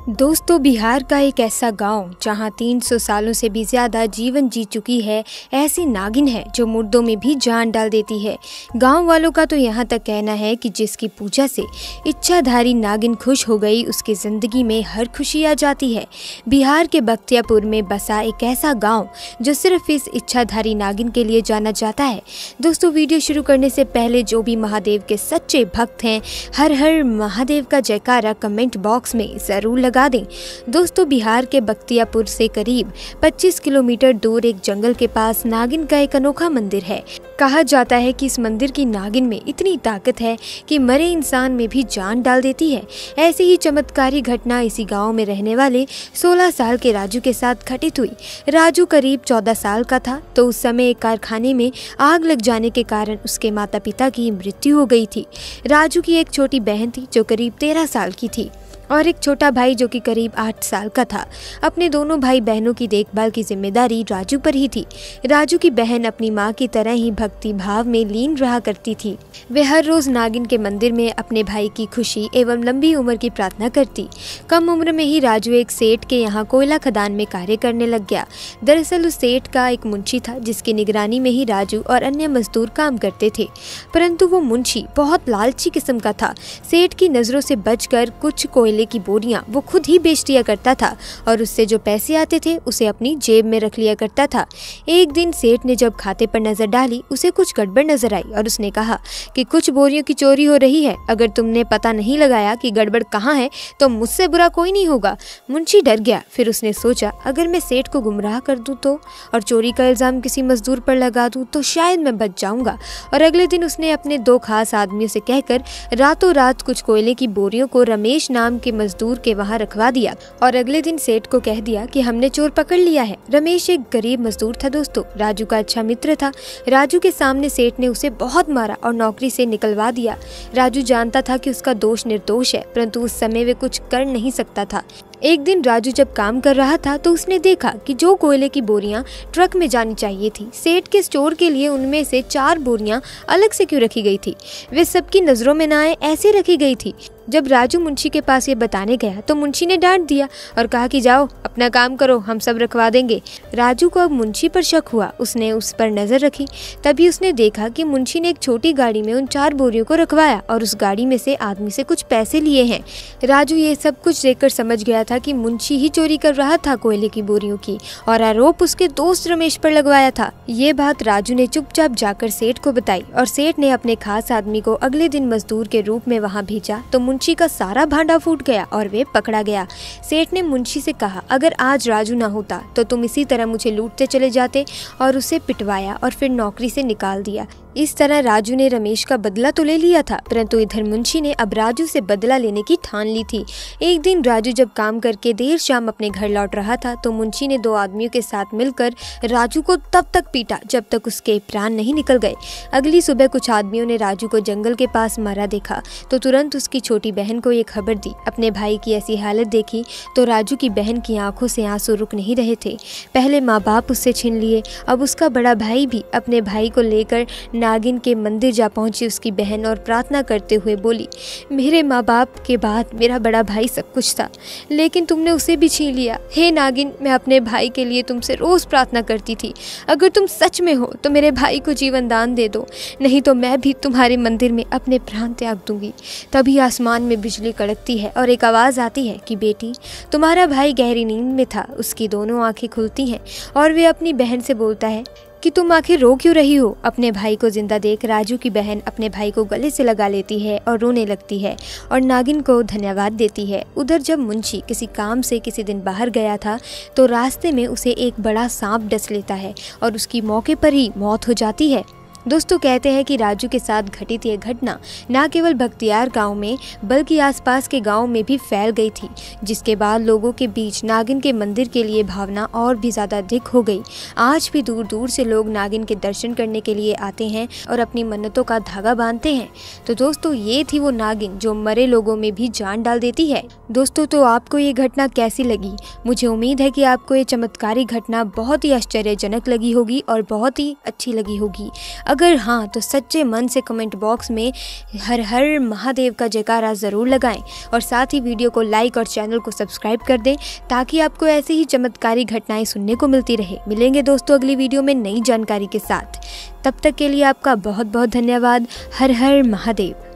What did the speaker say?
दोस्तों, बिहार का एक ऐसा गांव जहां 300 सालों से भी ज़्यादा जीवन जी चुकी है ऐसी नागिन है जो मुर्दों में भी जान डाल देती है। गांव वालों का तो यहाँ तक कहना है कि जिसकी पूजा से इच्छाधारी नागिन खुश हो गई उसकी ज़िंदगी में हर खुशी आ जाती है। बिहार के बख्तियारपुर में बसा एक ऐसा गाँव जो सिर्फ इस इच्छाधारी नागिन के लिए जाना जाता है। दोस्तों, वीडियो शुरू करने से पहले जो भी महादेव के सच्चे भक्त हैं, हर हर महादेव का जयकारा कमेंट बॉक्स में ज़रूर लगा दें। दोस्तों, बिहार के बख्तियारपुर से करीब 25 किलोमीटर दूर एक जंगल के पास नागिन का एक अनोखा मंदिर है। कहा जाता है कि इस मंदिर की नागिन में इतनी ताकत है कि मरे इंसान में भी जान डाल देती है। ऐसी ही चमत्कारी घटना इसी गांव में रहने वाले 16 साल के राजू के साथ घटित हुई। राजू करीब 14 साल का था तो उस समय एक कारखाने में आग लग जाने के कारण उसके माता पिता की मृत्यु हो गई थी। राजू की एक छोटी बहन थी जो करीब 13 साल की थी और एक छोटा भाई जो कि करीब 8 साल का था। अपने दोनों भाई बहनों की देखभाल की जिम्मेदारी राजू पर ही थी। राजू की बहन अपनी माँ की तरह ही भक्ति भाव में लीन रहा करती थी। वे हर रोज नागिन के मंदिर में अपने भाई की खुशी एवं लंबी उम्र की प्रार्थना करती। कम उम्र में ही राजू एक सेठ के यहाँ कोयला खदान में कार्य करने लग गया। दरअसल उस सेठ का एक मुंशी था जिसकी निगरानी में ही राजू और अन्य मजदूर काम करते थे, परंतु वो मुंशी बहुत लालची किस्म का था। सेठ की नज़रों से बचकर कुछ कोयले की बोरियां वो खुद ही बेच दिया करता था और उससे जो पैसे आते थे उसे अपनी जेब में रख लिया करता था। एक दिन सेठ ने जब खाते पर नजर डाली उसे कुछ गड़बड़ नजर आई और उसने कहा कि कुछ बोरियों की चोरी हो रही है। अगर तुमने पता नहीं लगाया कि गड़बड़ कहाँ है तो मुझसे बुरा कोई नहीं होगा। मुंशी डर गया। फिर उसने सोचा, अगर मैं सेठ को गुमराह कर दूं तो और चोरी का इल्जाम किसी मजदूर पर लगा दूं तो शायद मैं बच जाऊंगा। और अगले दिन उसने अपने 2 खास आदमियों से कहकर रातों रात कुछ कोयले की बोरियों को रमेश नाम के मजदूर के वहां रखवा दिया और अगले दिन सेठ को कह दिया कि हमने चोर पकड़ लिया है। रमेश एक गरीब मजदूर था दोस्तों, राजू का अच्छा मित्र था। राजू के सामने सेठ ने उसे बहुत मारा और नौकरी से निकलवा दिया। राजू जानता था कि उसका दोष निर्दोष है, परंतु उस समय वे कुछ कर नहीं सकता था। एक दिन राजू जब काम कर रहा था तो उसने देखा कि जो कोयले की बोरियां ट्रक में जानी चाहिए थी, सेठ के स्टोर के लिए उनमें से 4 बोरियां अलग से क्यों रखी गई थी। वे सबकी नजरों में ना आए ऐसे रखी गई थी। जब राजू मुंशी के पास ये बताने गया तो मुंशी ने डांट दिया और कहा कि जाओ अपना काम करो, हम सब रखवा देंगे। राजू को अब मुंशी पर शक हुआ। उसने उस पर नजर रखी। तभी उसने देखा कि मुंशी ने एक छोटी गाड़ी में उन 4 बोरियों को रखवाया और उस गाड़ी में से आदमी से कुछ पैसे लिए हैं। राजू ये सब कुछ देखकर समझ गया था कि मुंशी ही चोरी कर रहा था कोयले की बोरियों की और आरोप उसके दोस्त रमेश पर लगवाया था। ये बात राजू ने चुपचाप जाकर सेठ को बताई और सेठ ने अपने खास आदमी को अगले दिन मजदूर के रूप में वहां भेजा तो मुंशी का सारा भांडा फूट गया और वे पकड़ा गया। सेठ ने मुंशी से कहा, अगर आज राजू ना होता तो तुम इसी तरह मुझे लूटते चले जाते, और उसे पिटवाया और फिर नौकरी से निकाल दिया। इस तरह राजू ने रमेश का बदला तो ले लिया था, परंतु इधर मुंशी ने अब राजू से बदला लेने की ठान ली थी। एक दिन राजू जब काम करके देर शाम अपने घर लौट रहा था तो मुंशी ने 2 आदमियों के साथ मिलकर राजू को तब तक पीटा जब तक उसके प्राण नहीं निकल गए। अगली सुबह कुछ आदमियों ने राजू को जंगल के पास मरा देखा तो तुरंत उसकी छोटी बहन को ये खबर दी। अपने भाई की ऐसी हालत देखी तो राजू की बहन की आंखों से आंसू रुक नहीं रहे थे। पहले माँ बाप उससे छीन लिए, अब उसका बड़ा भाई भी। अपने भाई को लेकर नागिन के मंदिर जा पहुंची उसकी बहन और प्रार्थना करते हुए बोली, मेरे माँ बाप के बाद मेरा बड़ा भाई सब कुछ था, लेकिन तुमने उसे भी छीन लिया। हे नागिन, मैं अपने भाई के लिए तुमसे रोज प्रार्थना करती थी, अगर तुम सच में हो तो मेरे भाई को जीवन दान दे दो, नहीं तो मैं भी तुम्हारे मंदिर में अपने प्राण त्याग दूंगी। तभी आसमान में बिजली कड़कती है और एक आवाज़ आती है कि बेटी, तुम्हारा भाई गहरी नींद में था। उसकी दोनों आंखें खुलती हैं और वे अपनी बहन से बोलता है कि तुम आखिर रो क्यों रही हो। अपने भाई को जिंदा देख राजू की बहन अपने भाई को गले से लगा लेती है और रोने लगती है और नागिन को धन्यवाद देती है। उधर जब मुंशी किसी काम से किसी दिन बाहर गया था तो रास्ते में उसे एक बड़ा सांप डस लेता है और उसकी मौके पर ही मौत हो जाती है। दोस्तों, कहते हैं कि राजू के साथ घटित यह घटना न केवल बख्तियार गांव में बल्कि आसपास के गांव में भी फैल गई थी, जिसके बाद लोगों के बीच नागिन के मंदिर के लिए भावना और भी ज़्यादा अधिक हो गई। आज भी दूर दूर से लोग नागिन के दर्शन करने के लिए आते हैं और अपनी मन्नतों का धागा बांधते हैं। तो दोस्तों, ये थी वो नागिन जो मरे लोगों में भी जान डाल देती है। दोस्तों, तो आपको ये घटना कैसी लगी? मुझे उम्मीद है कि आपको ये चमत्कारी घटना बहुत ही आश्चर्यजनक लगी होगी और बहुत ही अच्छी लगी होगी। अगर हाँ तो सच्चे मन से कमेंट बॉक्स में हर हर महादेव का जयकारा ज़रूर लगाएं और साथ ही वीडियो को लाइक और चैनल को सब्सक्राइब कर दें ताकि आपको ऐसी ही चमत्कारी घटनाएं सुनने को मिलती रहे। मिलेंगे दोस्तों अगली वीडियो में नई जानकारी के साथ। तब तक के लिए आपका बहुत बहुत धन्यवाद। हर हर महादेव।